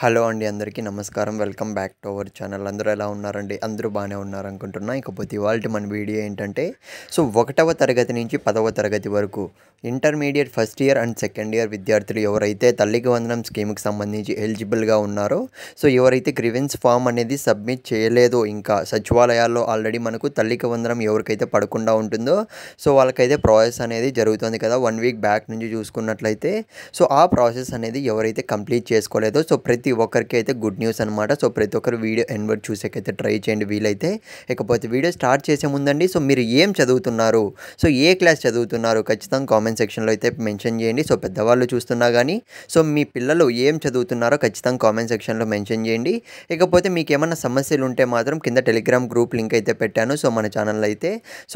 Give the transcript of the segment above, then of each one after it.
Hello అండి, అందరికీ నమస్కారం. Welcome back to our channel. అందరూ ఎలా ఉన్నారండి? అందరూ బాగానే ఉన్నారనుకుంటున్నా. ఇకపోతే ఇవాల్టి మన వీడియో ఏంటంటే, ఒకటవ తరగతి నుంచి 10వ తరగతి వరకు intermediate first year and second year విద్యార్థులు ఎవరైతే తల్లికి వందనం స్కీమ్కి సంబంధించి ఎలిజిబుల్గా ఉన్నారో, ఎవరైతే గ్రీవెన్స్ ఫామ్ అనేది సబ్మిట్ చేయలేదో, ఇంకా సచివాలయాల్లో ఆల్రెడీ మనకు తల్లికి వందనం ఎవరికైతే పడకుండా ఉంటుందో, వాళ్ళకైతే ప్రాసెస్ అనేది జరుగుతుంది కదా. 1 వీక్ బ్యాక్ నుంచి చూసుకున్నట్లయితే ఆ ప్రాసెస్ అనేది ఎవరైతే కంప్లీట్ చేసుకోలేదో, ప్రతి ఒక్కరికి అయితే గుడ్ న్యూస్ అనమాట. ప్రతి ఒక్కరు వీడియో ఎండ్ వరకు చూసేకైతే ట్రై చేయండి వీలైతే. ఇకపోతే వీడియో స్టార్ట్ చేసే ముందండి, మీరు ఏం చదువుతున్నారు, ఏ క్లాస్ చదువుతున్నారు ఖచ్చితంగా కామెంట్ సెక్షన్లో అయితే మెన్షన్ చేయండి. పెద్దవాళ్ళు చూస్తున్నా కానీ మీ పిల్లలు ఏం చదువుతున్నారో ఖచ్చితంగా కామెంట్ సెక్షన్లో మెన్షన్ చేయండి. ఇకపోతే మీకు ఏమైనా సమస్యలు ఉంటే మాత్రం కింద టెలిగ్రామ్ గ్రూప్ లింక్ అయితే పెట్టాను. మన ఛానల్లో అయితే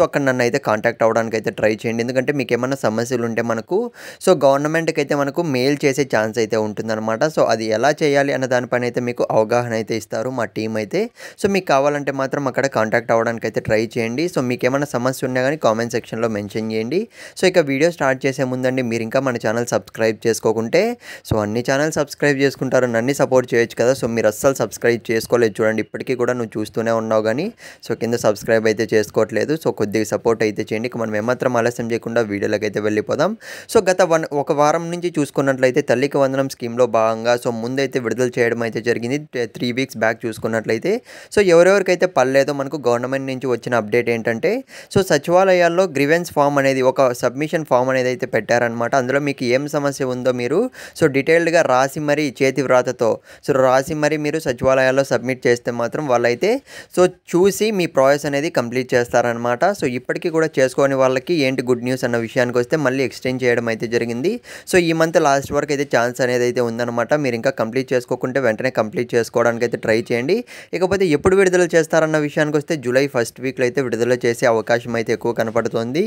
అక్కడ నన్ను అయితే కాంటాక్ట్ అవ్వడానికి అయితే ట్రై చేయండి. ఎందుకంటే మీకు ఏమైనా సమస్యలు ఉంటే మనకు గవర్నమెంట్కి అయితే మనకు మెయిల్ చేసే ఛాన్స్ అయితే ఉంటుందన్నమాట. అది ఎలా చేయాలి అన్న దానిపైన అయితే మీకు అవగాహన అయితే ఇస్తారు మా టీం అయితే. మీకు కావాలంటే మాత్రం అక్కడ కాంటాక్ట్ అవ్వడానికి అయితే ట్రై చేయండి. మీకు ఏమైనా సమస్య ఉన్నా కానీ కామెంట్ సెక్షన్లో మెన్షన్ చేయండి. ఇక వీడియో స్టార్ట్ చేసే ముందండి, మీరు ఇంకా మన ఛానల్ సబ్స్క్రైబ్ చేసుకోకుంటే అన్ని ఛానల్ సబ్స్క్రైబ్ చేసుకుంటారు, నన్ను సపోర్ట్ చేయొచ్చు కదా. మీరు అస్సలు సబ్స్క్రైబ్ చేసుకోలేదు చూడండి, ఇప్పటికీ కూడా నువ్వు చూస్తూనే ఉన్నావు కానీ కింద సబ్స్క్రైబ్ అయితే చేసుకోవట్లేదు. కొద్దిగా సపోర్ట్ అయితే చేయండి. మనం ఏమాత్రం ఆలస్యం చేయకుండా వీడియోలోకి అయితే వెళ్ళిపోదాం. గత ఒక వారం నుంచి చూసుకున్నట్లయితే తల్లికి వందనం స్కీమ్లో భాగంగా ముందైతే విడుదల చేయడం అయితే జరిగింది. 3 వీక్స్ బ్యాక్ చూసుకున్నట్లయితే ఎవరెవరికైతే పడలేదో మనకు గవర్నమెంట్ నుంచి వచ్చిన అప్డేట్ ఏంటంటే, సచివాలయాల్లో గ్రీవెన్స్ ఫామ్ అనేది ఒక సబ్మిషన్ ఫామ్ అనేది అయితే పెట్టారనమాట. అందులో మీకు ఏం సమస్య ఉందో మీరు డీటెయిల్డ్గా రాసి మరి చేతి వ్రాతతో రాసి మరి మీరు సచివాలయాల్లో సబ్మిట్ చేస్తే మాత్రం వాళ్ళైతే చూసి మీ ప్రాసెస్ అనేది కంప్లీట్ చేస్తారనమాట. ఇప్పటికీ కూడా చేసుకోని వాళ్ళకి ఏంటి గుడ్ న్యూస్ అన్న విషయానికి వస్తే మళ్ళీ ఎక్స్టెండ్ చేయడం అయితే జరిగింది. ఈ మంత్ లాస్ట్ వరకు అయితే ఛాన్స్ అనేది అయితే ఉందన్నమాట. మీరు ఇంకా కంప్లీట్ చేసుకోకుంటే వెంటనే కంప్లీట్ చేసుకోవడానికి అయితే ట్రై చేయండి. ఇకపోతే ఎప్పుడు విడుదల చేస్తారన్న విషయానికి వస్తే జూలై 1st వీక్లో అయితే విడుదల చేసే అవకాశం అయితే ఎక్కువ కనపడుతుంది.